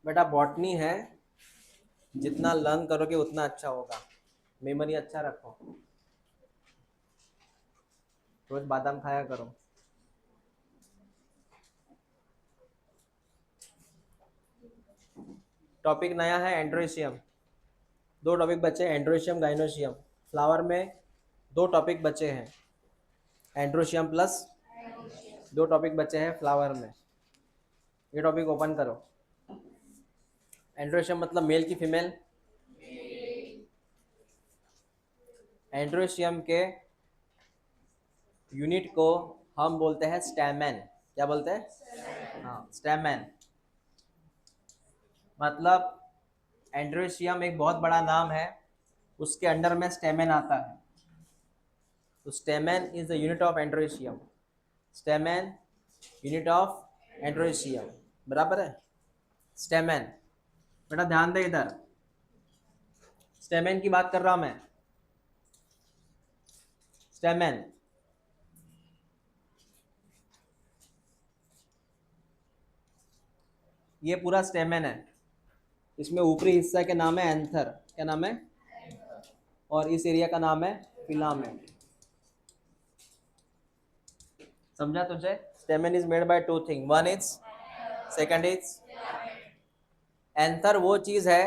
बेटा बॉटनी है, जितना लर्न करोगे उतना अच्छा होगा। मेमोरी अच्छा रखो, रोज बादाम खाया करो। टॉपिक नया है एंड्रोशियम। दो टॉपिक बचे, एंड्रोशियम गाइनोशियम। फ्लावर में दो टॉपिक बचे हैं, एंड्रोशियम प्लस दो टॉपिक बचे हैं फ्लावर में। ये टॉपिक ओपन करो। एंड्रोशियम मतलब मेल की फीमेल। एंड्रोशियम के यूनिट को हम बोलते हैं स्टैमेन। क्या बोलते हैं? हाँ, स्टैमेन। मतलब एंड्रोशियम एक बहुत बड़ा नाम है, उसके अंडर में स्टेमेन आता है। तो stamen is the unit of androecium. Stamen unit of androecium, बराबर है। स्टेमेन, बेटा ध्यान दे इधर, स्टेमेन की बात कर रहा हूं मैं। स्टेमेन, ये पूरा स्टेमेन है। इसमें ऊपरी हिस्सा के नाम है एंथर। क्या नाम है? और इस एरिया का नाम है फिलामेंट। समझा तुझे? Stamen is made by two thing, one is, second is. Anther वो चीज है,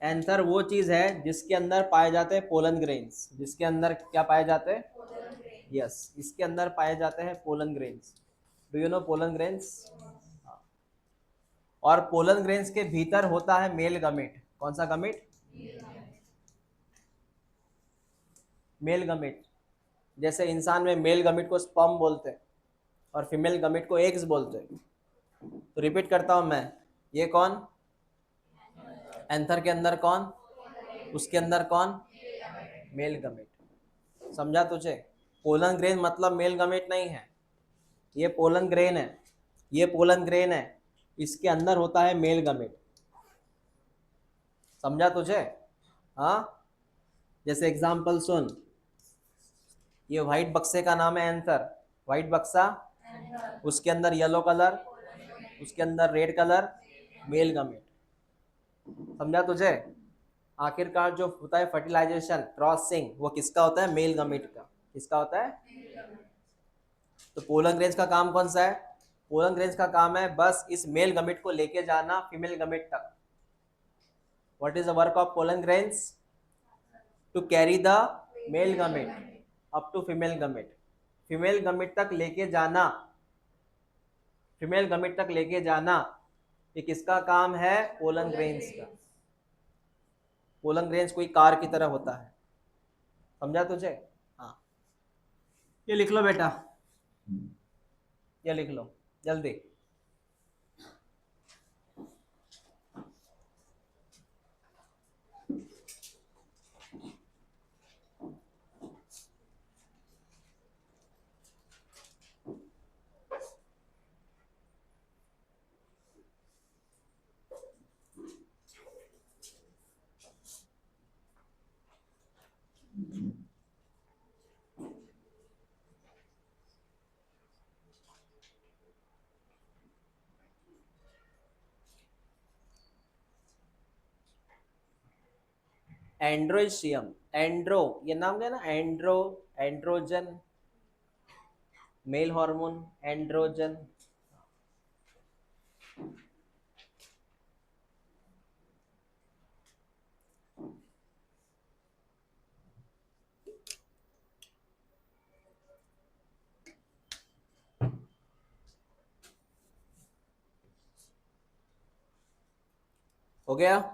एंथर वो चीज है जिसके अंदर पाए जाते हैं पोलन ग्रेन्स। जिसके अंदर क्या पाए जाते हैं? यस, इसके अंदर पाए जाते हैं pollen grains. Do you know pollen grains? और पोलन ग्रेन्स के भीतर होता है मेल गमेट। कौन सा गमेट? Male gamete. जैसे इंसान में मेल गमेट को स्पर्म बोलते हैं और फीमेल गमेट को एग्स बोलते हैं। तो रिपीट करता हूं मैं, ये कौन? एंथर के अंदर कौन? उसके अंदर कौन? Male gamete. समझा तुझे? पोलन ग्रेन मतलब मेल गमेट नहीं है, ये पोलन ग्रेन है। ये पोलन ग्रेन है, इसके अंदर होता है मेल गमेट। समझा तुझे? हाँ, जैसे एग्जांपल सुन, ये व्हाइट बक्से का नाम है एंथर। व्हाइट बक्सा, उसके अंदर येलो कलर, उसके अंदर रेड कलर, मेल गमेट। समझा तुझे? आखिरकार जो होता है फर्टिलाइजेशन, क्रॉसिंग, वो किसका होता है? मेल गमेट का। किसका होता है? तो पोलन ग्रेन्स का काम कौन सा है? पोलन ग्रेन्स का काम है बस इस मेल गमेट को लेके जाना फीमेल गमेट तक। What is the work of pollen grains? To carry the male gamete up to female gamete. Female gamete तक लेके जाना, फीमेल गमेट तक लेके जाना, ये किसका काम है? पोलन ग्रेन्स का। पोलन ग्रेन्स कोई कार की तरह होता है। समझा तुझे? हाँ, ये लिख लो बेटा, ये लिख लो जल्दी। एंड्रोशियम, एंड्रो, ये नाम है ना, andro, androgen, male hormone, androgen. हो गया?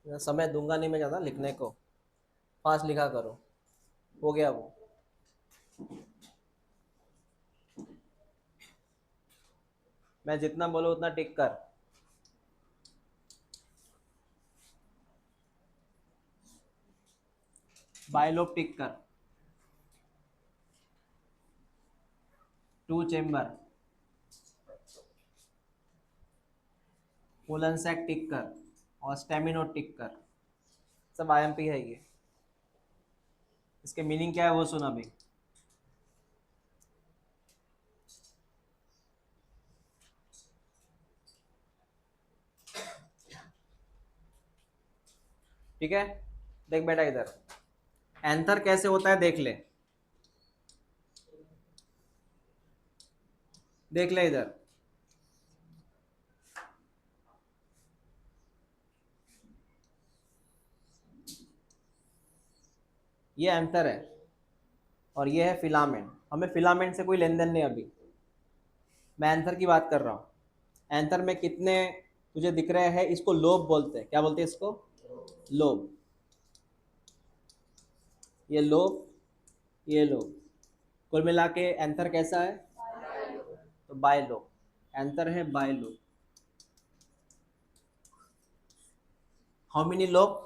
समय दूंगा नहीं मैं ज़्यादा लिखने को, फास्ट लिखा करो। हो गया वो? मैं जितना बोलूँ उतना टिक कर। बायलोब टिक कर। Two chamber. Pollen sac tick कर और स्टेमिनो टिक कर। सब आईएमपी है ये। इसके मीनिंग क्या है वो सुना अभी। ठीक है, देख बेटा इधर एंथर कैसे होता है देख ले, देख ले इधर। ये एंथर है और ये है फिलामेंट। हमें फिलामेंट से कोई लेन देन नहीं अभी, मैं एंथर की बात कर रहा हूँ। एंथर में कितने तुझे दिख रहे हैं, इसको लोब बोलते हैं। क्या बोलते हैं इसको? लोब। ये लोब, ये लोब, कुल मिला के एंथर कैसा है? तो बाय लोब, एंथर है bilobe. How many lobe?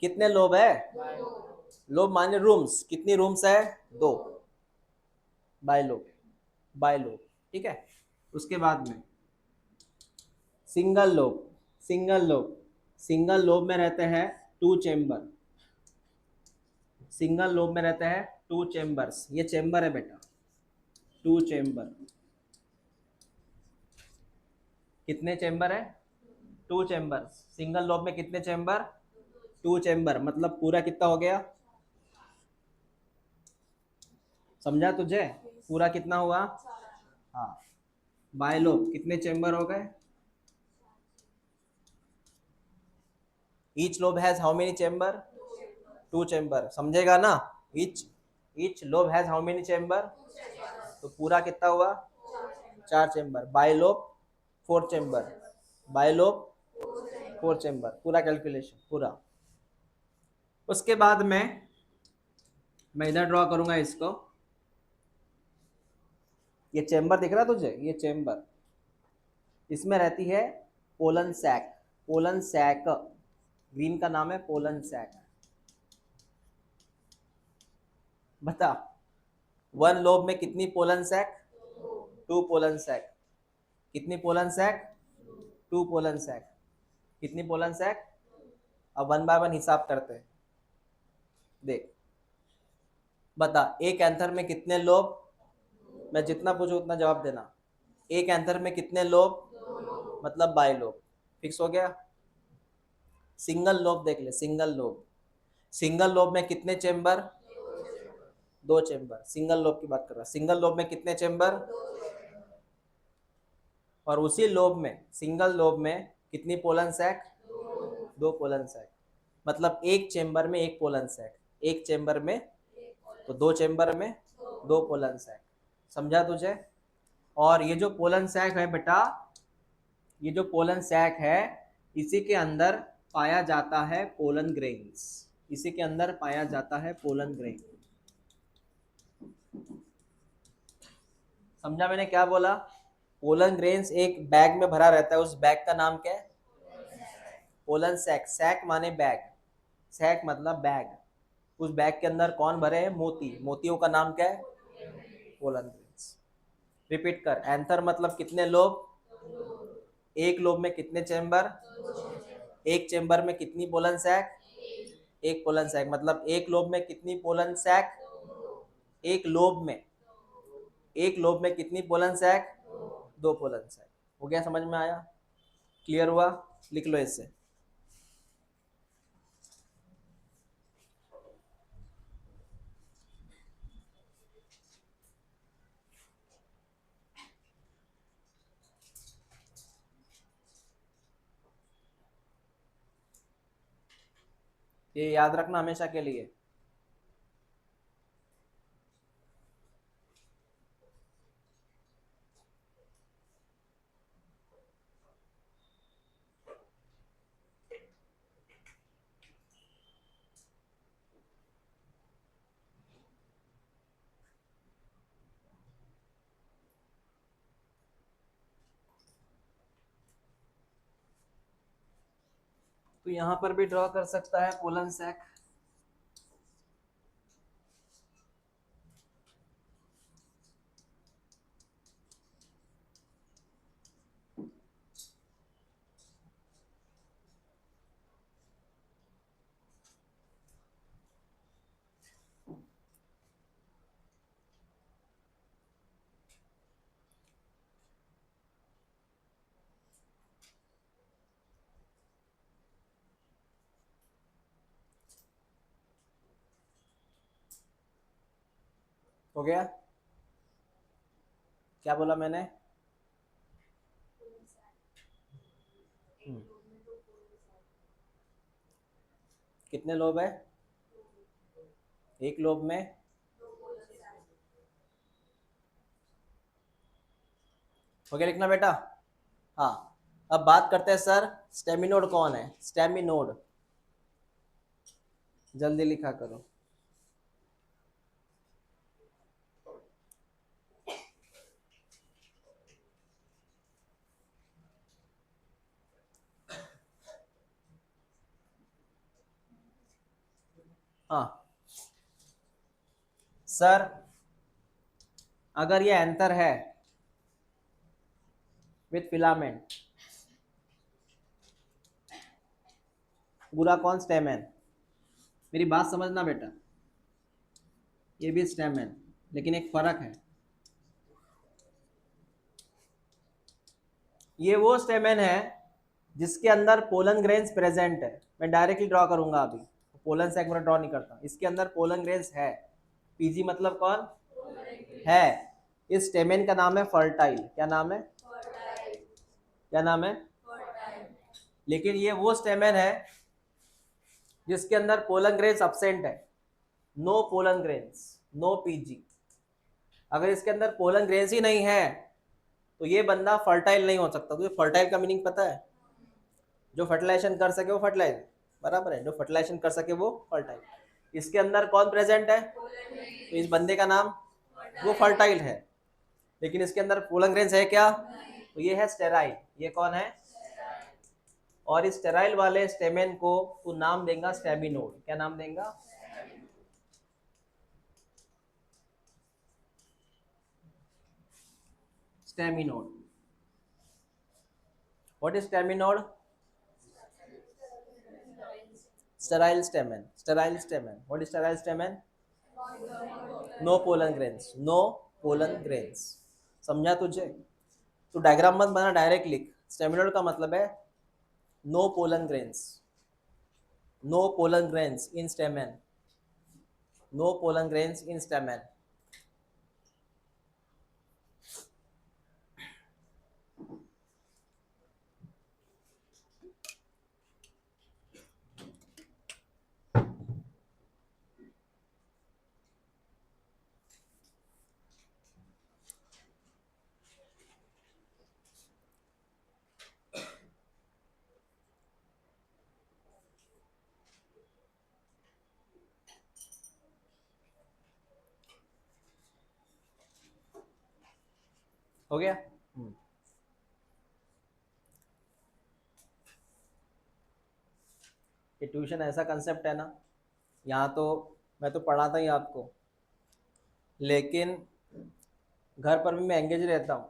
कितने लोब है? लोब माने रूम्स, कितनी रूम्स है? दो, बाय लोब, बाय लोब। ठीक है, उसके बाद में single lobe. Single lobe, single lobe में रहते हैं टू चेम्बर। सिंगल लोब में रहते हैं टू चेम्बर्स। ये चेम्बर है बेटा, टू चेम्बर। कितने चेम्बर है? Two chamber. सिंगल लोब में कितने चेम्बर? Two chamber. मतलब पूरा कितना हो गया? समझा तुझे? पूरा कितना हुआ? हाँ। बाय लोब कितने चेम्बर हो गए? Each lobe has how many chamber? Two chamber. समझेगा ना? Each each lobe has how many chamber? तो पूरा कितना हुआ? चार chamber. Bilobe four chamber, bilobe four chamber. पूरा कैलकुलेशन पूरा। उसके बाद में मैं इधर ड्रॉ करूंगा इसको। ये चेम्बर दिख रहा तुझे? ये चेम्बर, इसमें रहती है pollen sac. Pollen sac, green का नाम है पोलन सैक। बता, वन लोब में कितनी pollen sac? Two pollen sac. कितनी pollen sac? Two pollen sac. कितनी पोलन सैक? अब वन बाय वन हिसाब करते हैं। देख बता, एक एंथर में कितने लोब? मैं जितना पूछूं उतना जवाब देना। एक एंथर में कितने लोब? मतलब बाय लोब। फिक्स हो गया। सिंगल लोब देख ले, सिंगल लोब। सिंगल लोब में कितने चेम्बर? दो चेम्बर। सिंगल लोब की बात कर रहा, सिंगल लोब में कितने चेम्बर? और उसी लोब में, सिंगल लोब में कितनी पोलन सैक? दो पोलन सैक। मतलब एक चेम्बर में एक पोलन सैक, एक चेम्बर में, तो दो चेम्बर में दो पोलन सैक। समझा तुझे? और ये जो पोलन सैक है बेटा, ये जो पोलन सैक है, इसी के अंदर पाया जाता है पोलन ग्रेन्स। इसी के अंदर पाया जाता है पोलन ग्रेन। समझा मैंने क्या बोला? पोलन ग्रेन्स एक बैग में भरा रहता है, उस बैग का नाम क्या है? Pollen sac. सैक माने बैग, सैक मतलब बैग। उस बैग के अंदर कौन भरे हैं? मोती। मोतियों का नाम क्या है? Pollen grains. रिपीट कर, एंथर मतलब कितने लोब? एक लोब में कितने चेम्बर? एक चेम्बर में कितनी पोलन सैक? एक पोलन सैक। मतलब एक लोब में कितनी पोलन सैक? एक लोब में, एक लोब में कितनी पोलन सैक? दो पोलन सैक। हो गया? समझ में आया? क्लियर हुआ? लिख लो इससे। ये याद रखना हमेशा के लिए। तो यहां पर भी ड्रॉ कर सकता है पोलन सैक। हो गया? क्या बोला मैंने? हम्म, कितने लोब है? एक लोब में हो गया लिखना बेटा? हाँ, अब बात करते हैं सर स्टेमिनोड कौन है? स्टेमिनोड जल्दी लिखा करो। हाँ सर, अगर ये एंथर है विथ फिलामेंट, पूरा कौन? स्टेमन। मेरी बात समझना बेटा, ये भी स्टेमन, लेकिन एक फर्क है। ये वो स्टेमन है जिसके अंदर पोलन ग्रेन्स प्रेजेंट है। मैं डायरेक्टली ड्रॉ करूंगा अभी, पोलन से एक बार ड्रॉ नहीं करता। इसके अंदर पोलन ग्रेन्स है। पीजी मतलब कौन है? इस स्टेमन का नाम है फर्टाइल। क्या नाम है? क्या नाम है? लेकिन ये वो स्टेमन है जिसके अंदर पोलन ग्रेन्स अब्सेंट है। No pollen grains, no PG. अगर इसके अंदर पोलन ग्रेन्स ही नहीं है तो ये बंदा फर्टाइल नहीं हो सकता। तो फर्टाइल का मीनिंग पता है? जो फर्टिलाइजेशन कर सके वो फर्टिलाइज, बराबर है, जो फर्टिलाइजेशन कर सके वो फर्टाइल। इसके अंदर कौन प्रेजेंट है? तो इस बंदे का नाम, वो फर्टाइल है। लेकिन इसके अंदर पोलन ग्रेन्स है क्या? तो ये है स्टेराइल। ये कौन है? और इस स्टेराइल वाले स्टेमेन को तू नाम देगा स्टेमिनोड। क्या नाम देगा? Staminode. What is staminode? Sterile stamen. Sterile stamen. What is sterile stamen? No pollen grains, no pollen grains. समझा तुझे? तो डायग्राम मत बना, डायरेक्ट लिख। स्टेमिनोड का मतलब है no pollen grains, no pollen grains in stamen, no pollen grains in stamen. हो गया? ये ट्यूशन ऐसा कंसेप्ट है ना, यहाँ तो मैं तो पढ़ाता ही आपको, लेकिन घर पर भी मैं एंगेज रहता हूँ।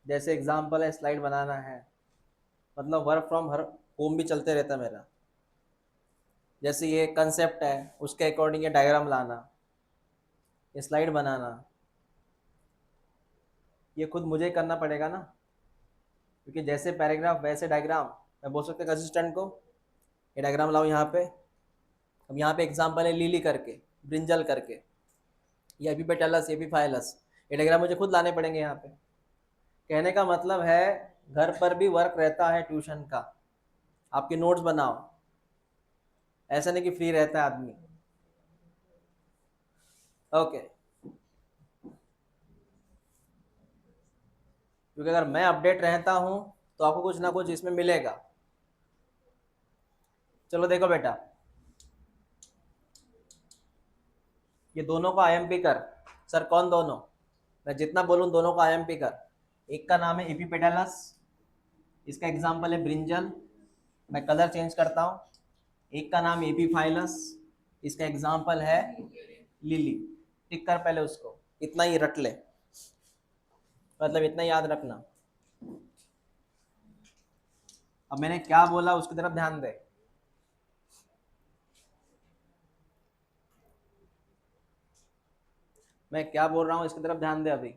जैसे एग्जाम्पल है, स्लाइड बनाना है, मतलब वर्क फ्रॉम हर होम भी चलते रहता मेरा। जैसे ये कंसेप्ट है, उसके अकॉर्डिंग ये डायग्राम लाना, ये स्लाइड बनाना, ये खुद मुझे करना पड़ेगा ना, क्योंकि जैसे पैराग्राफ वैसे डायग्राम। मैं बोल सकता असिस्टेंट को ये डायग्राम लाओ यहाँ पे। अब यहाँ पे एग्जाम्पल है लीली करके, ब्रिंजल करके, ये एपिपेटलस, एपीफाइलस, ये डायग्राम मुझे खुद लाने पड़ेंगे यहाँ पे। कहने का मतलब है घर पर भी वर्क रहता है ट्यूशन का। आपके नोट्स बनाओ, ऐसा नहीं कि फ्री रहता है आदमी। ओके, क्योंकि अगर मैं अपडेट रहता हूँ तो आपको कुछ ना कुछ इसमें मिलेगा। चलो देखो बेटा, ये दोनों का आईएमपी कर। सर कौन दोनों? मैं जितना बोलूँ दोनों का आईएमपी कर। एक का नाम है एपिपेटलस, इसका एग्जाम्पल है ब्रिंजल, मैं कलर चेंज करता हूँ। एक का नाम एपीफाइलस, इसका एग्जाम्पल है लिली। टिक कर पहले उसको, इतना ही रट ले, मतलब इतना याद रखना। अब मैंने क्या बोला उसकी तरफ ध्यान दे। मैं क्या बोल रहा हूँ इसकी तरफ ध्यान दे अभी।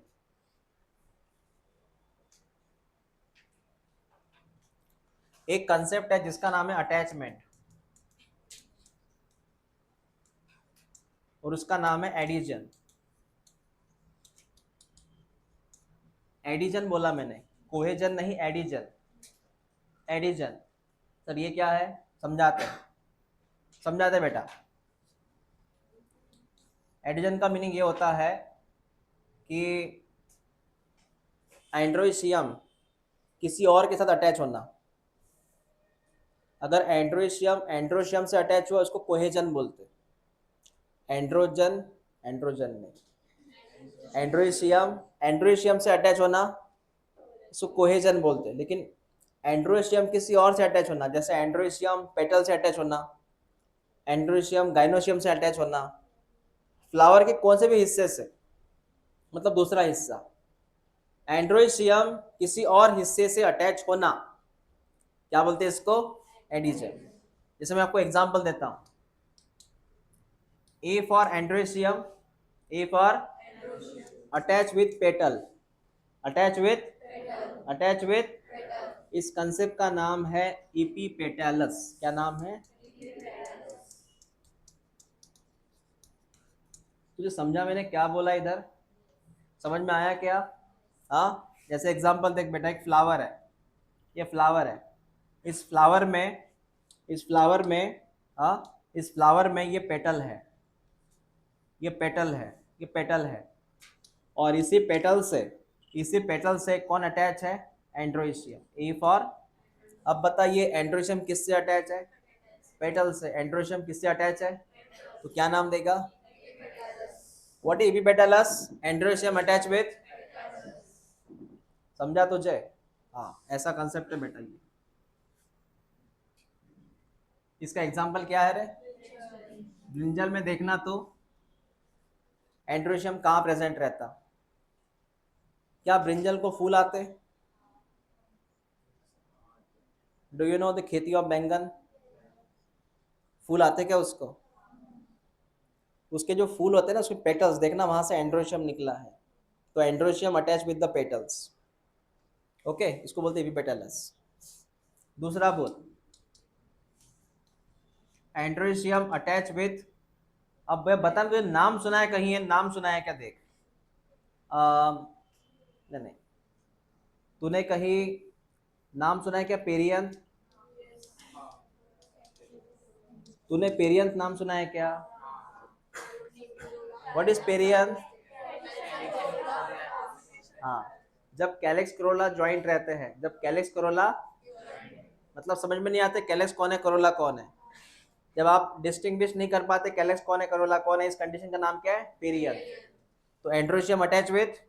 एक कंसेप्ट है जिसका नाम है अटैचमेंट, और उसका नाम है एडिशन। एडिजन बोला मैंने, कोहेजन नहीं, एडिजन। एडिजन सर ये क्या है, समझाते हैं, समझाते हैं बेटा। एडिजन का मीनिंग ये होता है कि एंड्रोइशियम किसी और के साथ अटैच होना। अगर एंड्रोइशियम एंड्रोशियम से अटैच हुआ उसको कोहेजन बोलते। एंड्रोजन, एंड्रोजन नहीं, एंड्रोइशियम एंड्रोइशियम से अटैच होना इसको कोहेजन बोलते हैं। लेकिन एंड्रोइशियम किसी और से अटैच होना, जैसे एंड्रोइशियम पेटल से अटैच होना, एंड्रोइशियम गाइनोशियम से अटैच होना, फ्लावर के कौन से भी हिस्से से, मतलब दूसरा हिस्सा, एंड्रोइशियम किसी और हिस्से से अटैच होना, क्या बोलते हैं इसको, एडिजन। जैसे मैं आपको एग्जांपल देता हूं, A for androecium, A for attach with petal, attach with, attach with, इस कंसेप्ट का नाम है इपीपेटैलस। क्या नाम है, तुझे समझा मैंने क्या बोला इधर, समझ में आया क्या? हाँ, जैसे एग्जांपल देख बेटा, एक फ्लावर है, ये फ्लावर है, इस फ्लावर में, इस फ्लावर में, हाँ, इस फ्लावर में ये पेटल है, ये पेटल है, ये पेटल है, और इसी पेटल से, इसी पेटल से कौन अटैच है, एंड्रोइशियम। ए फॉर, अब बताइए एंड्रोइशियम किससे अटैच है, पेटल से। एंड्रोइशियम किससे अटैच है, तो क्या नाम देगा, what is epipetalous, androecium attach with, समझा तुझे? हाँ, ऐसा कंसेप्ट है बेटा ये। इसका एग्जांपल क्या है रे, ब्रिंजल में देखना तो एंड्रोइशियम कहाँ प्रेजेंट रहता, क्या ब्रिंजल को फूल आते, डू यू नो द खेती ऑफ बैंगन, फूल आते क्या उसको, उसके जो फूल होते हैं ना, उसके पेटल्स देखना, वहां से एंड्रोइशियम निकला है, तो androecium attach with the petals. Okay, इसको बोलते हैं एपिपेटलस। दूसरा बोल, एंड्रोइशियम अटैच विथ, अब मैं बता, तुझे नाम सुना है कहीं, है नाम सुना है क्या, देख, नहीं नहीं, तूने कहीं नाम सुना है क्या, पेरियंथ, तूने पेरियंथ नाम सुना है क्या, व्हाट इज पेरियंथ? हाँ, जब कैलेक्स करोला ज्वाइंट रहते हैं, जब कैलेक्स करोला, मतलब समझ में नहीं आते कैलेक्स कौन है करोला कौन है, जब आप डिस्टिंग्विश नहीं कर पाते कैलेक्स कौन है करोला कौन है, इस कंडीशन का नाम क्या है, पेरियंथ। तो androecium attach with,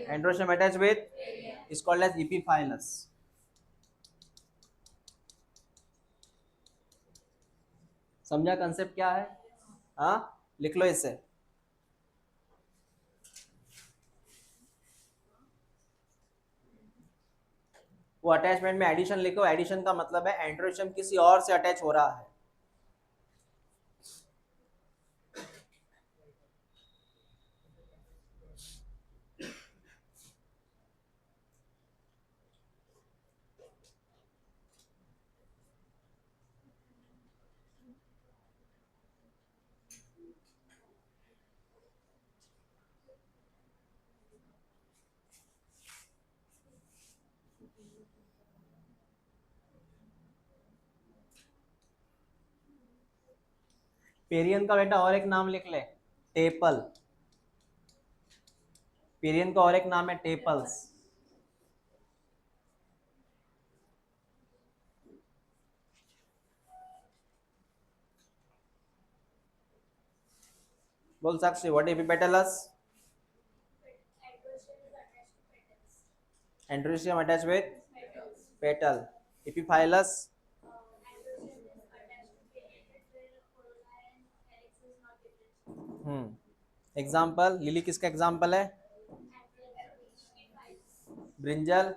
androecium attach with is called as epiphyllous. समझा कंसेप्ट क्या है? हाँ, लिख लो इसे। वो अटैचमेंट में एडिशन लिखो, एडिशन का मतलब है एंड्रोशियम किसी और से अटैच हो रहा है। पेरियन का बेटा और एक नाम लिख ले, टेपल। पेरियन का और एक नाम है टेपल्स। बोल Sakshi, what epipetalous, androecium attach with petal, epiphyllous, example, lily किसका एग्जाम्पल है, ब्रिंजल,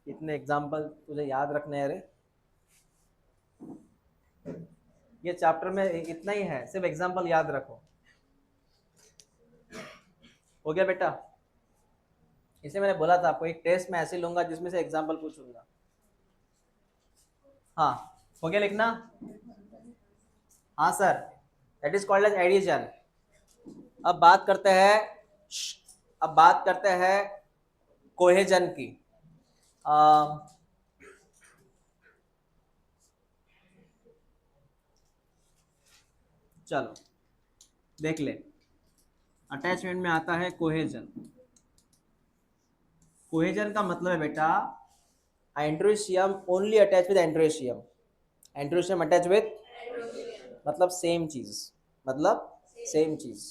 इतने एग्जाम्पल तुझे याद रखने हैं रे, ये चैप्टर में इतना ही है, सिर्फ एग्जाम्पल याद रखो। हो गया बेटा? इसे मैंने बोला था आपको, एक टेस्ट में ऐसे लूंगा जिसमें से एग्जाम्पल पूछूंगा। हाँ, हो गया लिखना? हाँ sir, that is called as adhesion. अब बात करते हैं अब बात करते हैं कोहेजन की। चलो देख ले, अटैचमेंट में आता है कोहेजन। कोहेजन का मतलब है बेटा androecium only attach with androecium, androecium attach with, मतलब सेम चीज, मतलब सेम चीज।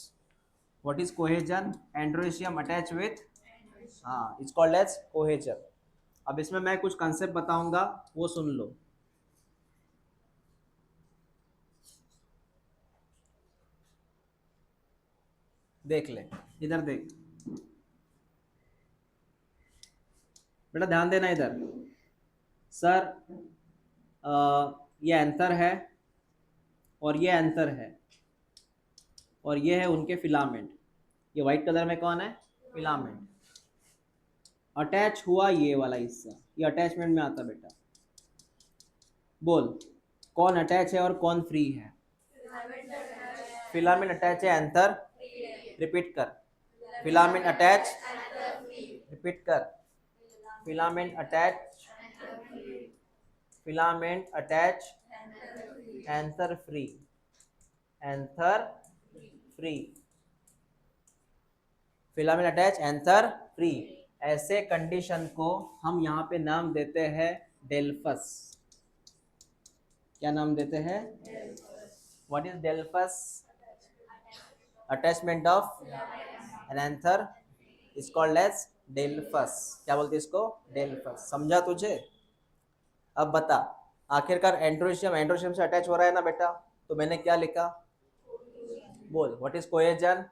What is cohesion? Androecium attach with, हाँ, इट्स कॉल्ड एज कोहेजन। अब इसमें मैं कुछ कंसेप्ट बताऊंगा, वो सुन लो। देख ले, इधर देख बेटा, ध्यान देना इधर। सर ये एंथर है और ये एंथर है और ये है उनके फिलामेंट। ये व्हाइट कलर में कौन है? फिलामेंट। अटैच हुआ ये वाला हिस्सा, ये अटैचमेंट में आता बेटा। बोल कौन अटैच है और कौन फ्री है? फिलामेंट अटैच है, एंथर, रिपीट कर, फिलामेंट अटैच, रिपीट कर, filament attach, filament attach, anther free, anther free, filament attach, anther free. ऐसे कंडीशन को हम यहाँ पे नाम देते हैं डेल्फस। क्या नाम देते हैं? What is delphous? Attachment of an anther is called as delphous. क्या बोलते हैं इसको? डेल्फस। समझा तुझे? अब बता, आखिरकार एंड्रोशियम एंड्रोशियम से अटैच हो रहा है ना बेटा, तो मैंने क्या लिखा? बोल व्हाट इज कोहेजन?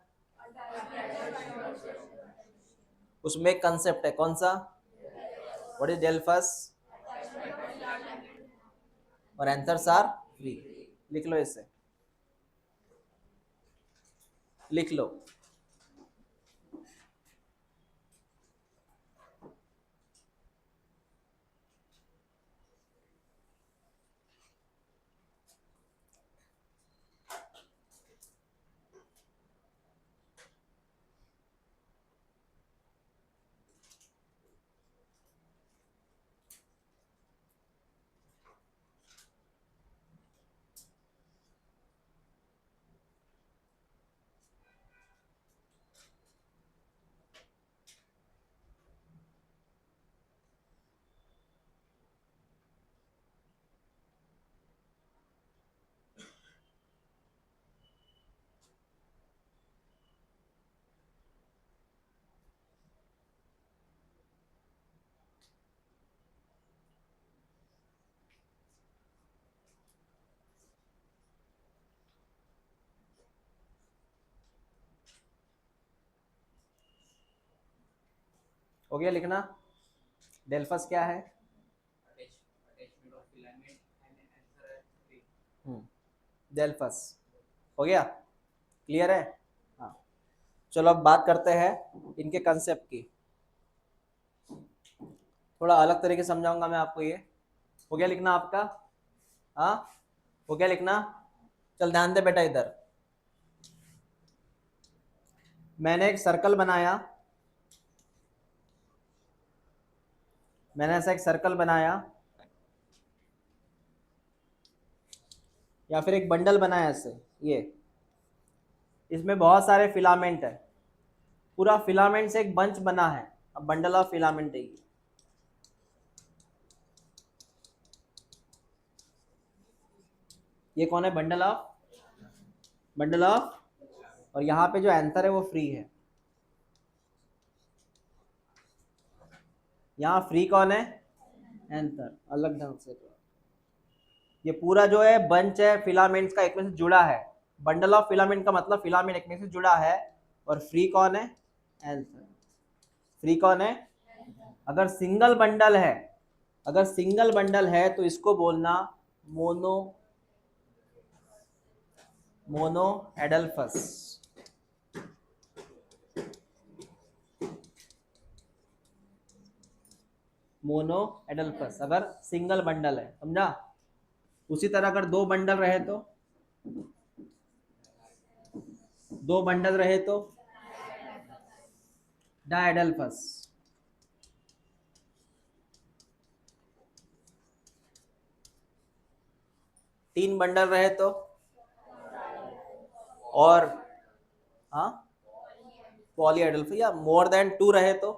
उसमें एक कंसेप्ट है, कौन सा? What is delphous? और एंथर्स आर फ्री। लिख लो इसे, लिख लो। हो गया लिखना? डेल्फस क्या है? डेल्फस हो गया, क्लियर है? हाँ, चलो अब बात करते हैं इनके कंसेप्ट की। थोड़ा अलग तरीके से समझाऊंगा मैं आपको ये। हो गया लिखना आपका? हाँ, हो गया लिखना? चल ध्यान दे बेटा इधर। मैंने एक सर्कल बनाया, मैंने ऐसा एक सर्कल बनाया या फिर एक बंडल बनाया ऐसे, ये इसमें बहुत सारे फिलामेंट है, पूरा फिलामेंट से एक बंच बना है। अब बंडल ऑफ फिलामेंट है ये कौन है? बंडल ऑफ, बंडल ऑफ, और यहाँ पे जो एंथर है वो फ्री है। यहाँ फ्री कौन है? एंथर। अलग ढंग से, ये पूरा जो है बंच है फिलामेंट्स का, एक में से जुड़ा है। बंडल ऑफ फिलामेंट का मतलब फिलामेंट एक में से जुड़ा है। और फ्री कौन है? एंथर। फ्री कौन है? अगर सिंगल बंडल है, अगर सिंगल बंडल है तो इसको बोलना mono, mono adelphous. Mono adelphous अगर सिंगल बंडल है, समझा? उसी तरह अगर दो बंडल रहे तो दो बंडल रहे तो डायडल्फस। तीन बंडल रहे तो, और हाँ पॉलीएडल्फस, या मोर देन टू रहे तो,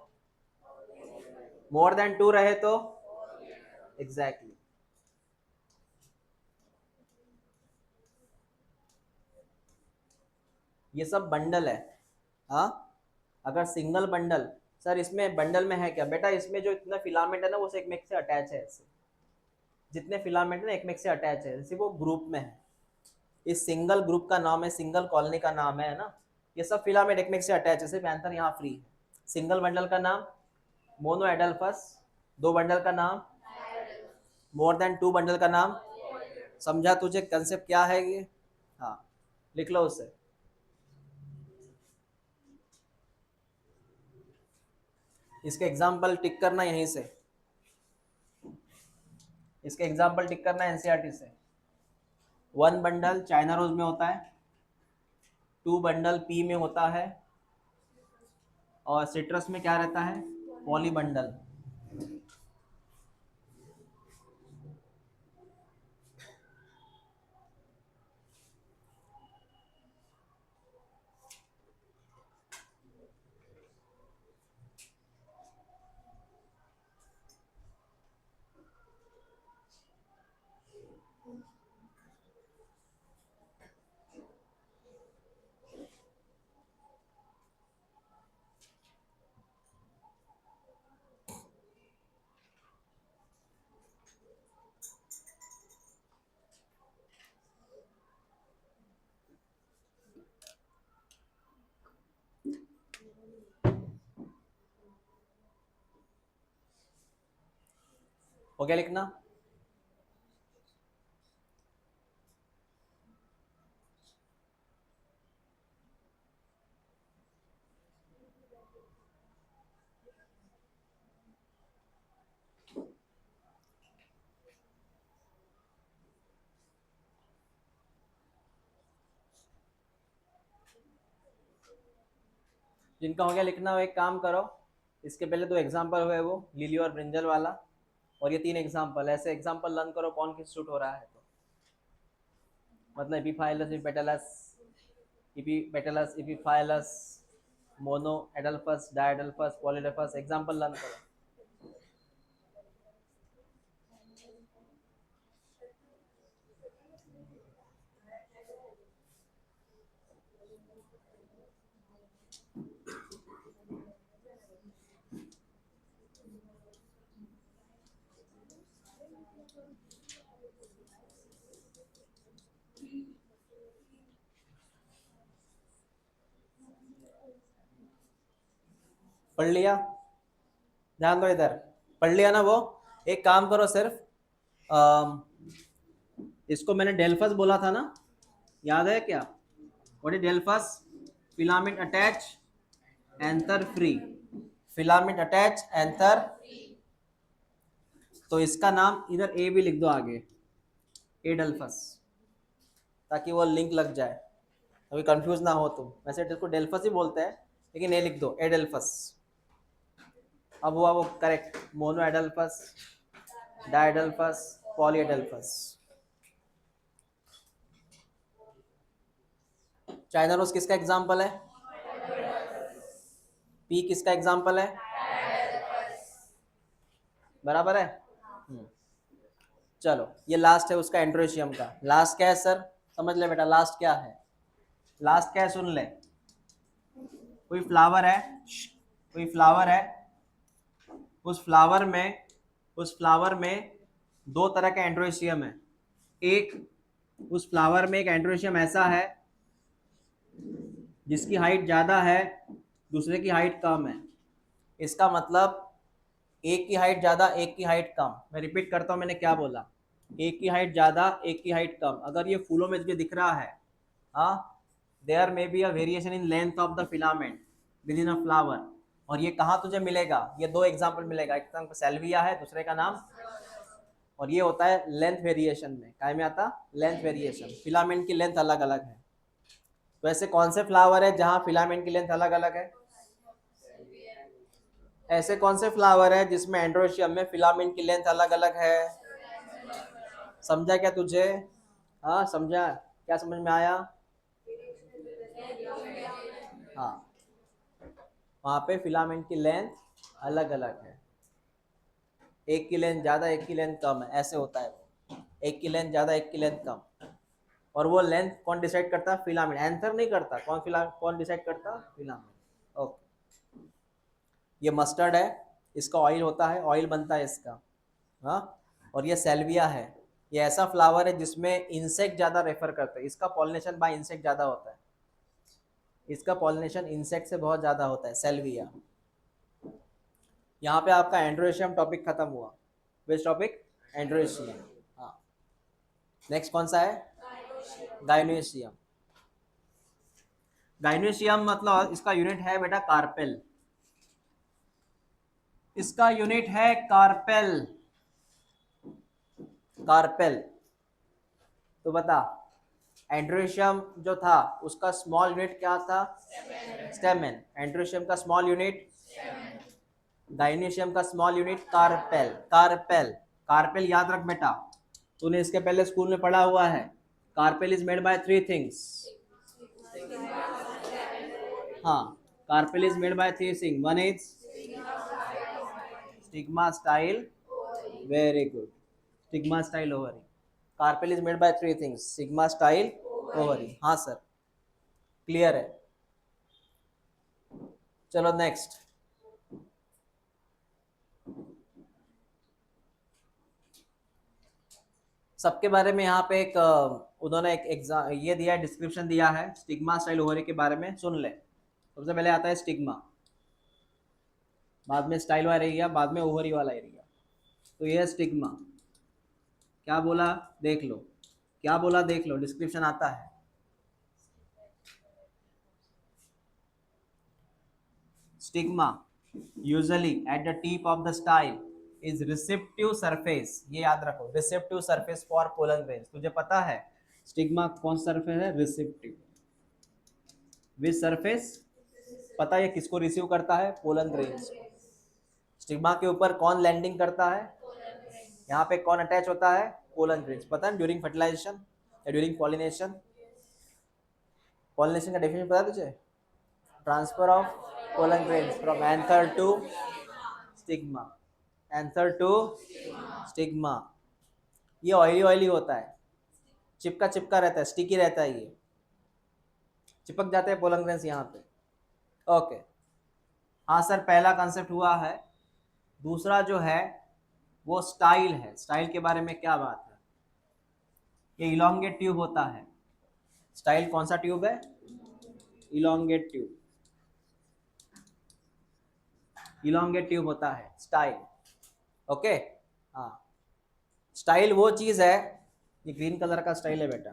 मोर देन टू रहे तो एग्जैक्टली। ये सब बंडल है। हाँ, अगर सिंगल बंडल, सर इसमें बंडल में है क्या बेटा, इसमें जो इतना फिलामेंट है ना वो एक में से अटैच है ऐसे, जितने फिलामेंट है ना एक में से अटैच है, जैसे वो ग्रुप में है। इस सिंगल ग्रुप का नाम है, सिंगल कॉलोनी का नाम है ना, ये सब फिलामेंट एक में से अटैच है, सिर्फ आंसर यहाँ फ्री है। सिंगल बंडल का नाम मोनो एडल्फस, दो बंडल का नाम, मोर देन टू बंडल का नाम। समझा तुझे कंसेप्ट क्या है ये? हाँ, लिख लो उसे। इसके एग्जाम्पल टिक करना यहीं से, इसके एग्जाम्पल टिक करना एनसीईआरटी से। वन बंडल चाइना रोज में होता है, टू बंडल पी में होता है, और सिट्रस में क्या रहता है, पॉली बंडल। हो गया लिखना? जिनका हो गया लिखना, वो एक काम करो, इसके पहले दो एग्जाम्पल हुए वो लिली और ब्रिंजल वाला, और ये तीन एग्जाम्पल, ऐसे एग्जाम्पल लर्न करो कौन किस सूट हो रहा है। तो मतलब epiphyllous, epipetalous, epipetalous, epiphyllous, monadelphous, diadelphous, polyadelphous, example learn करो। पढ़ लिया? ध्यान दो इधर, पढ़ लिया ना वो? एक काम करो सिर्फ, इसको मैंने डेल्फस बोला था ना, याद है क्या? What is delphous? Filament attach, anther free, filament attach anther. तो इसका नाम इधर ए भी लिख दो आगे, एडल्फस, ताकि वो लिंक लग जाए, अभी कंफ्यूज ना हो तुम। वैसे इसको डेल्फस ही बोलते हैं, लेकिन ए लिख दो, एडल्फस। अब हुआ वो correct, monadelphous, diadelphous, polyadelphous. China rose किसका एग्जाम्पल है? पी किसका एग्जाम्पल है? बराबर है। चलो ये लास्ट है उसका, एंड्रोशियम का। लास्ट क्या है सर? समझ ले बेटा, लास्ट क्या है? लास्ट क्या है सुन ले। कोई फ्लावर है, कोई फ्लावर है, उस फ्लावर में, उस फ्लावर में दो तरह का एंड्रोशियम है। एक, उस फ्लावर में एक एंड्रोशियम ऐसा है जिसकी हाइट ज़्यादा है, दूसरे की हाइट कम है। इसका मतलब एक की हाइट ज़्यादा, एक की हाइट कम। मैं रिपीट करता हूँ मैंने क्या बोला, एक की हाइट ज़्यादा, एक की हाइट कम। अगर ये फूलों में तुझे दिख रहा है, हाँ, there may be a variation in length of the filament within a flower. और ये कहाँ तुझे मिलेगा? ये दो एग्जाम्पल मिलेगा, एक का सेल्विया है, दूसरे का नाम, और ये होता है लेंथ वेरिएशन में। काय में आता? लेंथ वेरिएशन, फिलामेंट की लेंथ अलग अलग है। तो ऐसे कौन से फ्लावर है जहां फिलामेंट की लेंथ अलग अलग है? ऐसे कौन से फ्लावर है जिसमें एंड्रोशियम में फिलामेंट की लेंथ अलग अलग है? समझा क्या तुझे? हाँ समझा? क्या समझ में आया? हाँ, वहां पे फिलामेंट की लेंथ अलग अलग है, एक की लेंथ ज्यादा एक की लेंथ कम है, ऐसे होता है वो। एक की लेंथ ज्यादा एक की लेंथ कम, और वो लेंथ कौन डिसाइड करता है? फिलामेंट। एंथर नहीं करता, कौन डिसाइड करता? फिलामेंट। ओके, ये मस्टर्ड है, इसका ऑयल होता है, ऑयल बनता है इसका। हाँ, और ये सेल्विया है, ये ऐसा फ्लावर है जिसमें इंसेक्ट ज्यादा रेफर करते हैं, इसका पॉलिनेशन बाय इंसेक्ट ज्यादा होता है, इसका पॉलिनेशन इंसेक्ट से बहुत ज्यादा होता है, सेल्विया। यहाँ पे आपका एंड्रोशियम टॉपिक खत्म हुआ। Which topic? एंड्रोशियम। हाँ, नेक्स्ट कौन सा है? गाइनोशियम। गाइनोशियम मतलब इसका यूनिट है बेटा कार्पेल, इसका यूनिट है कार्पेल। कार्पेल। तो बता, एंड्रोशियम जो था उसका स्मॉल यूनिट क्या था? स्टेमेन। एंड्रोशियम का स्मॉल यूनिट, गाइनोशियम का small unit carpel. Carpel, carpel याद रख बेटा, तूने इसके पहले स्कूल में पढ़ा हुआ है। Carpel is made by three things. हाँ, carpel is made by three things, one is stigma style, very good, stigma style ovary. Carpel is made by three things, sigma style ovary. हाँ sir, clear है। चलो next, सबके बारे में यहाँ पे एक उन्होंने एक एग्जाम ये दिया है, डिस्क्रिप्शन दिया है स्टिग्मा स्टाइल ओवरी के बारे में, सुन ले। सबसे पहले आता है स्टिग्मा, बाद में स्टाइल वाला एरिया, बाद में ओवरी वाला एरिया। तो ये है स्टिग्मा। क्या बोला देख लो, क्या बोला देख लो, डिस्क्रिप्शन आता है। Stigma usually at the tip of the style is receptive surface, ये याद रखो, receptive surface for pollen grains. तुझे पता है स्टिग्मा कौन सा सरफेस है? रिसेप्टिव। विच सरफेस? पता है ये किसको रिसीव करता है? Pollen grains. स्टिग्मा के ऊपर कौन लैंडिंग करता है? यहाँ पे कौन अटैच होता है? Pollen grains. पता है ड्यूरिंग फर्टिलाइजेशन या ड्यूरिंग पॉलिनेशन? पॉलिनेशन का डेफिनेशन पता है तुझे? Transfer of pollen grains from anther to stigma, anther to stigma. ये ऑयली ऑयली होता है, चिपका चिपका रहता है, स्टिकी रहता है, ये चिपक जाते हैं पोलन ग्रेन्स यहाँ पे। ओके, हाँ सर, पहला कंसेप्ट हुआ है। दूसरा जो है वो स्टाइल है। स्टाइल के बारे में क्या बात है? ये इलोंगेट ट्यूब होता है। स्टाइल कौन सा ट्यूब है? Elongate tube. इलोंगेट ट्यूब होता है स्टाइल। ओके, हाँ, स्टाइल वो चीज है, ये ग्रीन कलर का स्टाइल है बेटा।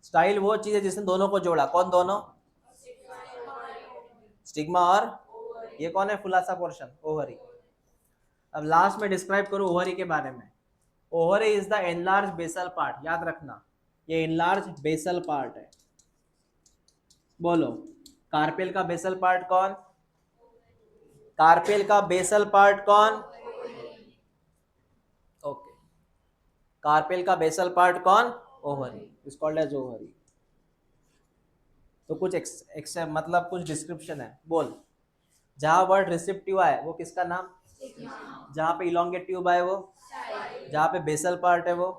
स्टाइल वो चीज है जिसने दोनों को जोड़ा। कौन दोनों? स्टिग्मा और ये कौन है? फुला सा पोर्शन, ओवरी। अब लास्ट में डिस्क्राइब करूं ओवरी के बारे में। Ovary is the enlarge basal part, याद रखना, ये एनलार्ज बेसल पार्ट है। बोलो, कार्पेल का बेसल पार्ट कौन? कार्पेल का बेसल पार्ट कौन? ओके, कार्पेल का बेसल पार्ट कौन? Ovary, is called as ovary. तो कुछ मतलब कुछ डिस्क्रिप्शन है, बोल। जहां वर्ड रिसेप्टिव आए वो किसका नाम? जहां पे इलोंगेट ट्यूब आए वो? जहां पे बेसल पार्ट है वो?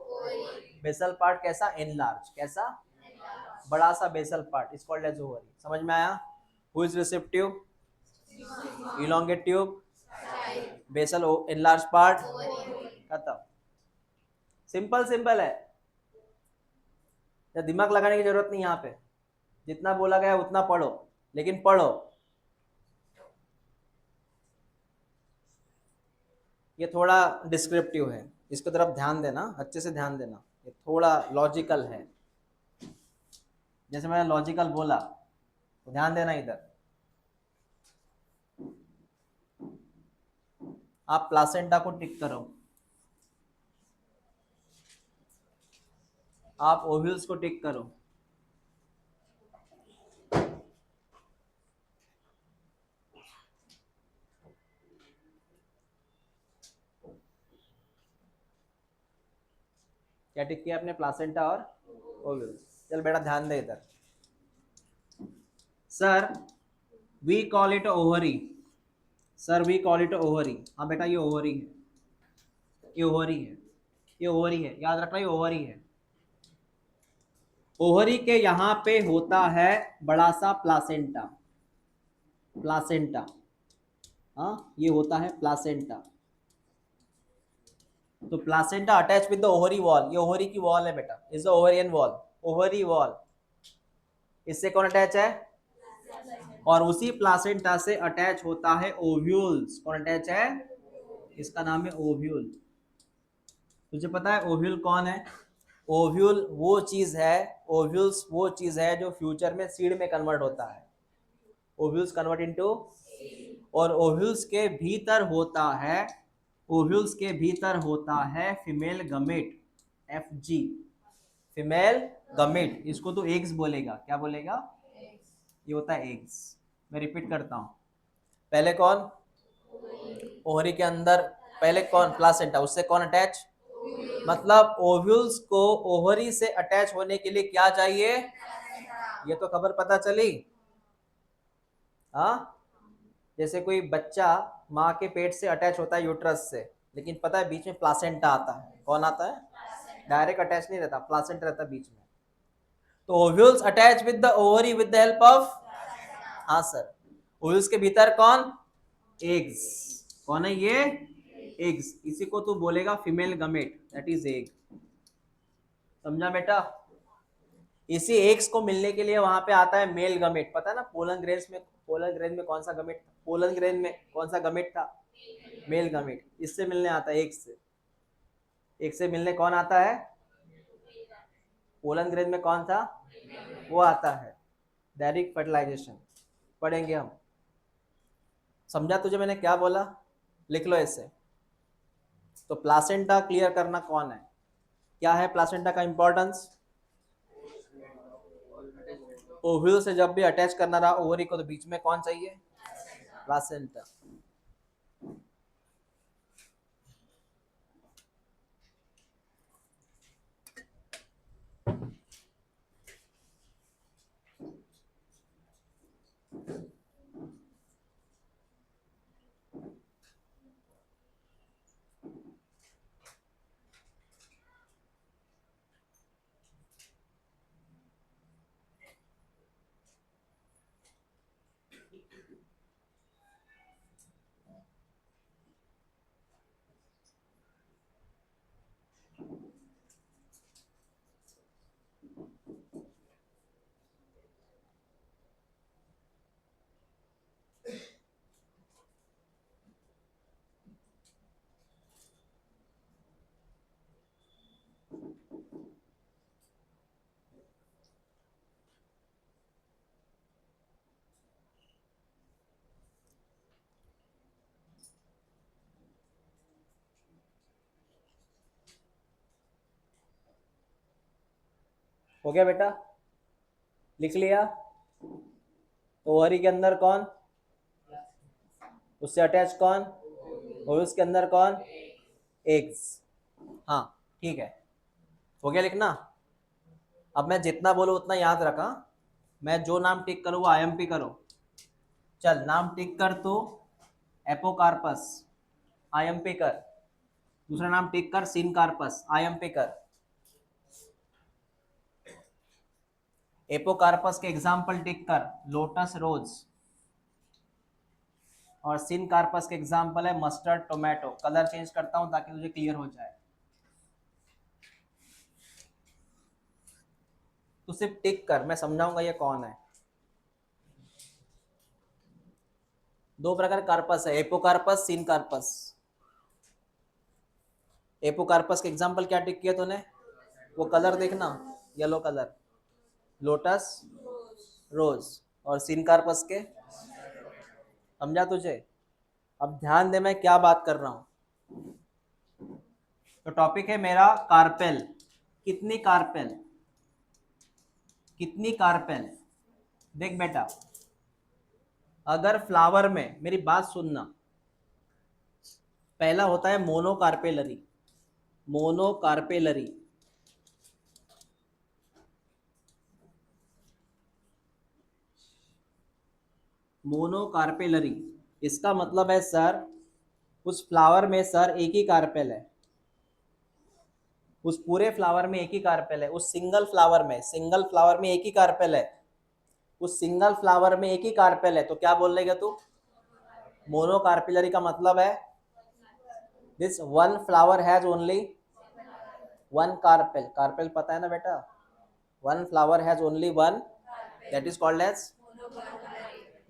बेसल पार्ट कैसा? एनलार्ज। कैसा? बड़ा सा basal part, is called as ovary. समझ में आया? Who is receptive? Elongate tube, basal enlarge part, खत्म। सिंपल सिंपल है, दिमाग लगाने की जरूरत नहीं यहाँ पे। जितना बोला गया उतना पढ़ो, लेकिन पढ़ो। ये थोड़ा डिस्क्रिप्टिव है, इसको तरफ ध्यान देना, अच्छे से ध्यान देना, ये थोड़ा लॉजिकल है। जैसे मैंने लॉजिकल बोला तो ध्यान देना इधर। आप प्लासेंटा को टिक करो, आप ओव्यूल्स को टिक करो, क्या टिक किया आपने? प्लासेंटा और ओव्यूल्स। चल बेटा ध्यान दे इधर। Sir we call it ovary. Sir we call it ovary. हाँ बेटा ये ओवरी है, ये ओवरी है, ये ओवरी है, याद रखना ये ओवरी है। ओवरी के यहाँ पे होता है बड़ा सा प्लासेंटा। प्लासेंटा, हाँ ये होता है प्लासेंटा। तो placenta attach with the ovary wall, ये ओवरी की वॉल है बेटा, is the ovarian wall, ovary wall. इससे कौन अटैच है? और उसी प्लासेंटा से अटैच होता है ओव्यूल्स। कौन अटैच है? इसका नाम है ओव्यूल। तुझे पता है ओव्यूल कौन है? ओव्यूल वो चीज है, ओव्यूल्स वो चीज है जो फ्यूचर में सीड में कन्वर्ट होता है। ओव्यूल्स कन्वर्ट इनटू, और ओव्यूल्स के भीतर होता है, ओव्यूल्स के भीतर होता है female gamete, FG, female gamete. इसको तो एग्स बोलेगा। क्या बोलेगा? ये होता है एग्स। मैं रिपीट करता हूं, पहले कौन? ओवरी के अंदर पहले कौन? प्लासेंटा, उससे कौन अटैच? मतलब ओव्यूल्स को ओवरी से अटैच होने के लिए क्या चाहिए? ये तो खबर पता चली। हाँ, जैसे कोई बच्चा माँ के पेट से अटैच होता है यूट्रस से, लेकिन पता है बीच में प्लासेंटा आता है। कौन आता है? डायरेक्ट अटैच नहीं रहता, प्लासेंटा रहता बीच में। तो ovules attach with the ovary with the help of, हाँ सर। ओव्यूल्स के भीतर कौन? एग्स। कौन है ये? एग्स। इसी को तू बोलेगा female gamete, that is egg. समझा बेटा? इसी एग्स को मिलने के लिए वहां पे आता है मेल गमेट। पता है ना पोलन ग्रेन्स में, पोलन ग्रेन में कौन सा गमेट था? पोलन ग्रेन में कौन सा गमेट था? Male gamete. इससे मिलने आता है, एग्स से। एग से मिलने कौन आता है? पोलन ग्रेन में कौन था? वो आता है। डायरेक्ट फर्टिलाइजेशन पढ़ेंगे हम। समझा तुझे मैंने क्या बोला? लिख लो इसे। तो प्लासेंटा क्लियर करना कौन है, क्या है प्लासेंटा का इंपॉर्टेंस? ओव्यूल से जब भी अटैच करना रहा ओवरी को, तो बीच में कौन चाहिए? प्लासेंटा। हो गया बेटा? लिख लिया? ओवरी के अंदर कौन? उससे अटैच कौन? और उसके अंदर कौन? एग्स। हाँ ठीक है, हो गया लिखना। अब मैं जितना बोलूँ उतना याद रखा। मैं जो नाम टिक करूँ वो आईएमपी करो। चल नाम टिक कर तू, एपोकार्पस, आईएमपी कर। दूसरा नाम टिक कर, सिनकार्पस, आईएमपी कर। एपोकार्पस के एग्जाम्पल टिक कर, लोटस रोज। और सिनकार्पस के एग्जाम्पल है मस्टर्ड टोमेटो। कलर चेंज करता हूं ताकि तुझे क्लियर हो जाए। तो सिर्फ टिक कर, मैं समझाऊंगा ये कौन है। दो प्रकार कार्पस है, एपोकार्पस, सिनकार्पस। एपोकार्पस के एग्जाम्पल क्या टिक किया तूने? वो कलर देखना, येलो कलर, लोटस रोज। और सिनकार्पस के, समझा तुझे? अब ध्यान दे मैं क्या बात कर रहा हूं। तो टॉपिक है मेरा कार्पेल। कितनी कार्पेल? कितनी कार्पेल? देख बेटा, अगर फ्लावर में, मेरी बात सुनना, पहला होता है मोनोकार्पेलरी। मोनोकार्पेलरी मोनोकार्पेलरी, इसका मतलब है सर उस फ्लावर में सर एक ही कार्पेल है, उस पूरे फ्लावर में एक ही कार्पेल है, उस सिंगल फ्लावर में एक ही कार्पेल है, उस सिंगल फ्लावर में एक ही कार्पेल है, तो क्या बोल लेगा तू? मोनोकार्पेलरी का मतलब है this one flower has only one carpel. Carpel पता है ना बेटा? One flower has only one, that is called as.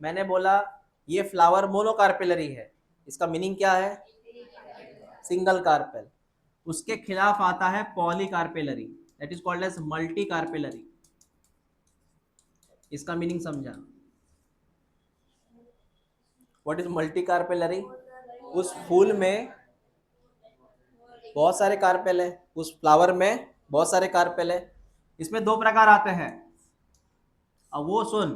मैंने बोला ये फ्लावर मोनोकार्पेलरी है, इसका मीनिंग क्या है? Single carpel. उसके खिलाफ आता है polycarpellary, that is called as multicarpellary. इसका मीनिंग समझा? What is multicarpellary? उस फूल में बहुत सारे कार्पेल है, उस फ्लावर में बहुत सारे कार्पेल है। इसमें दो प्रकार आते हैं। अब वो सुन,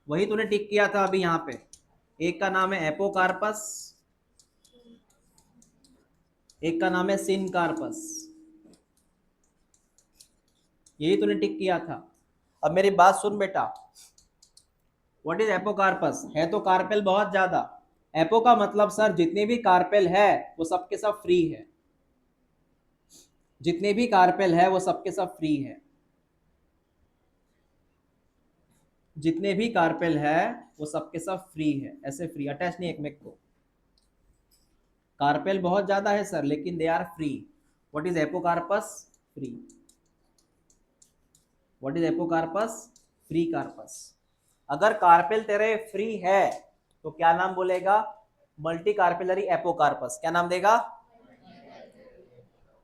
वही तूने टिक किया था अभी यहाँ पे। एक का नाम है एपोकार्पस, एक का नाम है सिनकार्पस, यही तूने टिक किया था। अब मेरी बात सुन बेटा, व्हाट इज एपोकार्पस? है तो कार्पेल बहुत ज्यादा। एपो का मतलब सर जितने भी कार्पेल है वो सबके सब फ्री है, जितने भी कार्पेल है वो सबके सब फ्री है, जितने भी कार्पेल है वो सबके सब फ्री है, ऐसे फ्री, अटैच नहीं एक में को। कार्पेल बहुत ज्यादा है सर लेकिन they are free. What is apocarpous? Free. What is apocarpous? Free carpous. अगर कार्पेल तेरे फ्री है तो क्या नाम बोलेगा? Multicarpellary apocarpous. क्या नाम देगा?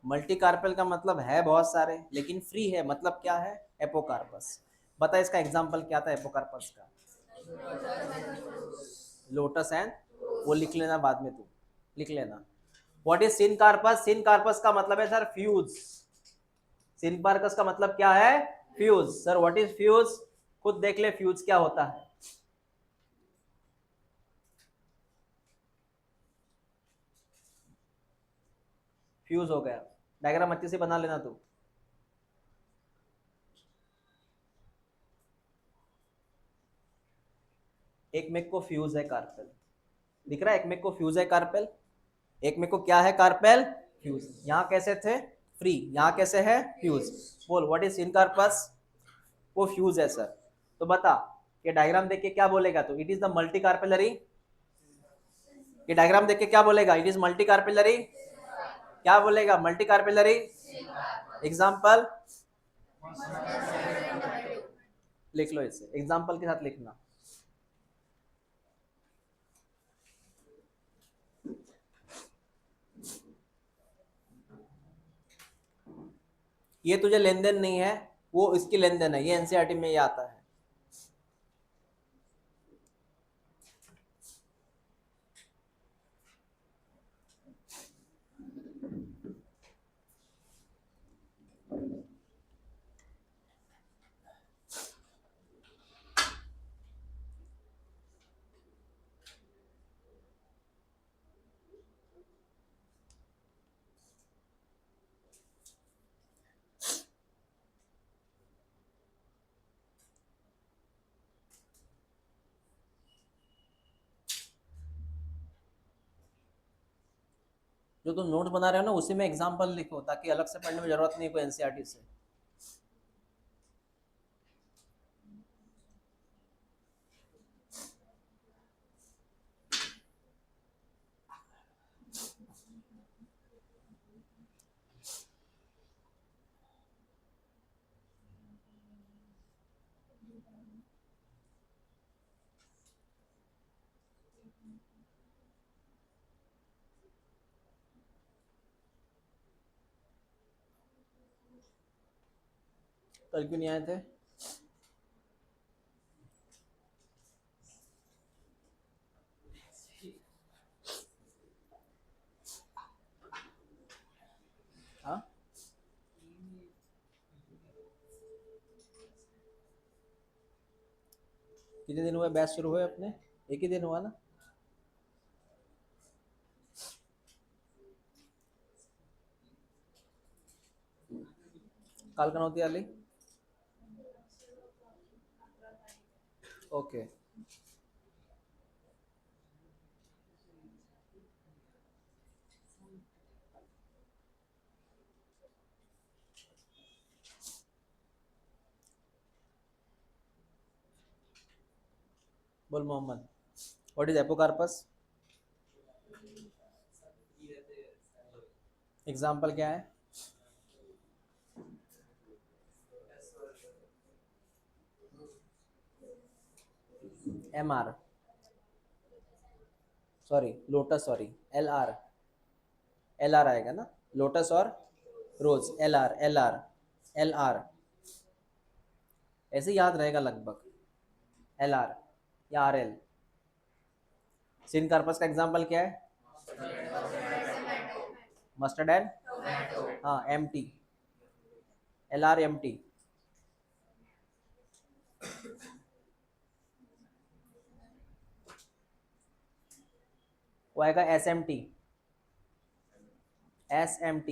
मल्टी कार्पेल का मतलब है बहुत सारे, लेकिन फ्री है मतलब क्या है? एपोकार्पस। बता इसका एग्जाम्पल क्या था एपोकार्पस का? लोटस एंड, वो लिख लेना बाद में, तू लिख लेना। What is syncarpous? सिनकार्पस का मतलब है सर फ्यूज। सिनकार्पस का मतलब क्या है? Fuse. Sir what is fuse? खुद देख ले फ्यूज क्या होता है। फ्यूज हो गया, डायग्राम अच्छे से बना लेना तू। एक में को फ्यूज है कार्पेल, दिख रहा है? एक में को फ्यूज है कार्पेल, एक में को क्या है? Carpel fuse. यहाँ कैसे थे? फ्री। यहाँ कैसे है? फ्यूज। बोल व्हाट इज सिनकार्पस? वो फ्यूज है सर। तो बता, ये डायग्राम देख के क्या बोलेगा तू? It is the multi carpellary. ये डायग्राम देख के क्या बोलेगा? It is multi carpellary. क्या बोलेगा? Multi carpellary. एग्जाम्पल लिख लो, इसे एग्जाम्पल के साथ लिखना। ये तुझे लेन देन नहीं है, वो इसकी लेन देन है, ये एनसीईआरटी में ये आता है। जो तुम नोट्स बना रहे हो ना उसी में एग्जाम्पल लिखो, ताकि अलग से पढ़ने में जरूरत नहीं कोई एनसीईआरटी से। कल क्यों नहीं आए थे? हाँ, कितने दिन हुए बैच शुरू हुए अपने? एक ही दिन हुआ ना? काल का नौती आली। ओके। बोल Mohammad, what is apocarpous? Example क्या है? MR, sorry lotus, sorry LR, LR आएगा ना, लोटस और रोज, LR ऐसे याद रहेगा लगभग, LR या RL। सिनकार्पस का एग्जाम्पल क्या है? मस्टर्ड एंड, हाँ MT, LRMT। वो आएगा SMT, SMT,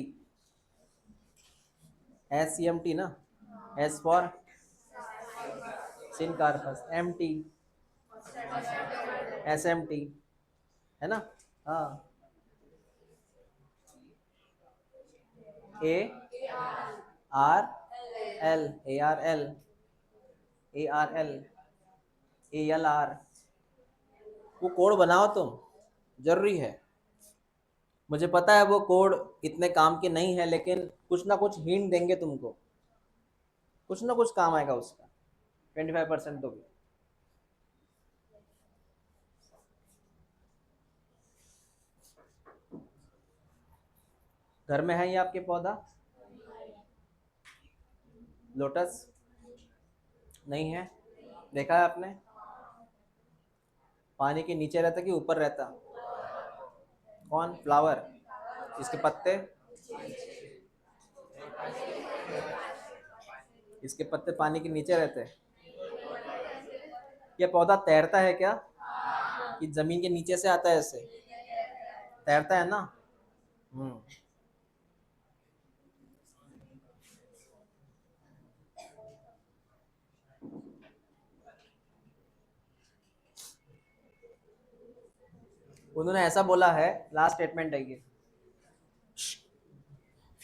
SCMT ना, S for syncarpous, MT, SMT, है ना? हाँ, ARL, ARL, ALR। वो कोड बनाओ तुम, जरूरी है। मुझे पता है वो कोड इतने काम के नहीं है, लेकिन कुछ ना कुछ हिंट देंगे तुमको, कुछ ना कुछ काम आएगा उसका, 25% तो भी। घर में है ये आपके पौधा? लोटस नहीं है, देखा है आपने? पानी के नीचे रहता कि ऊपर रहता? कौन? फ्लावर। इसके पत्ते, इसके पत्ते पानी के नीचे रहते हैं। ये पौधा तैरता है क्या? कि जमीन के नीचे से आता है ऐसे? तैरता है ना। हम्म। उन्होंने ऐसा बोला है, लास्ट स्टेटमेंट है ये,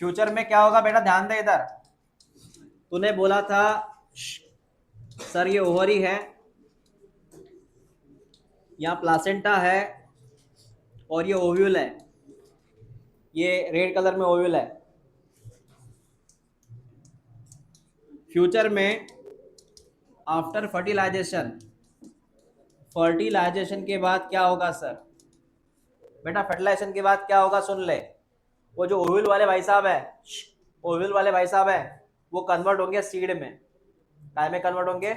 फ्यूचर में क्या होगा बेटा, ध्यान दे इधर। तूने बोला था सर ये ओवरी है, यहाँ प्लासेंटा है, और ये ओव्यूल है, ये रेड कलर में ओव्यूल है। फ्यूचर में आफ्टर फर्टिलाइजेशन, फर्टिलाइजेशन के बाद क्या होगा सर? बेटा फर्टिलाइजेशन के बाद क्या होगा सुन ले, वो जो ओव्यूल वाले भाई साहब है, ओव्यूल वाले भाई साहब है, वो कन्वर्ट होंगे सीड में। काय में कन्वर्ट होंगे?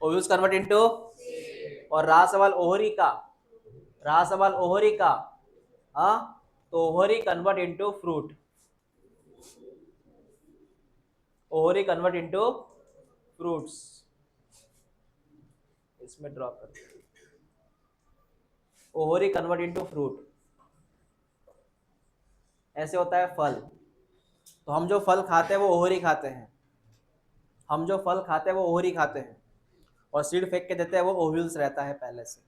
ओव्यूल्स कन्वर्ट इनटू, और रहा सवाल ओहरी का, रहा सवाल ओहरी का, हाँ, तो Ohri convert into fruit, Ohri convert into fruits. इसमें ड्रॉ कर, ओहरी कन्वर्ट इनटू फ्रूट, ऐसे होता है फल। तो हम जो फल खाते हैं वो ओहरी खाते हैं, हम जो फल खाते हैं वो ओहरी खाते हैं, और सीड फेंक के देते हैं वो ओव्यूल्स रहता है पहले से।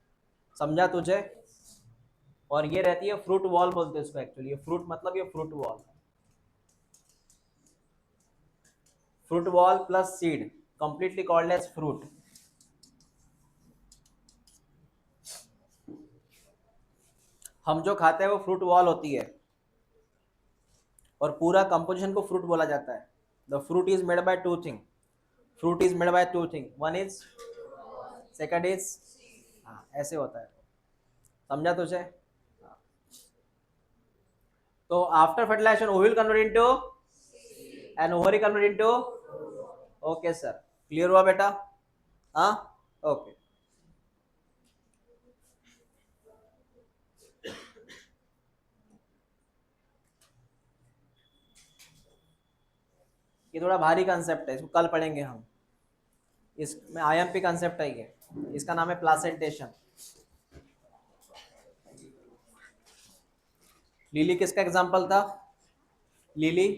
समझा तुझे? और ये रहती है फ्रूट वॉल बोलते हैं इसको एक्चुअली, ये फ्रूट मतलब ये fruit wall, fruit wall plus seed, completely called as fruit. हम जो खाते हैं वो फ्रूट वॉल होती है, और पूरा कंपोजिशन को फ्रूट बोला जाता है। The fruit is made by two thing, fruit is made by two thing, one is, second is, हाँ ऐसे होता है। समझा तुझे? तो after fertilisation ovule convert into and ovary convert into, okay sir, clear हुआ बेटा? हाँ, ओके। ये थोड़ा भारी कंसेप्ट है, इसको कल पढ़ेंगे हम। इसमें IMP कंसेप्ट है ये, इसका नाम है प्लासेंटेशन। लिली किसका एग्जाम्पल था? लिली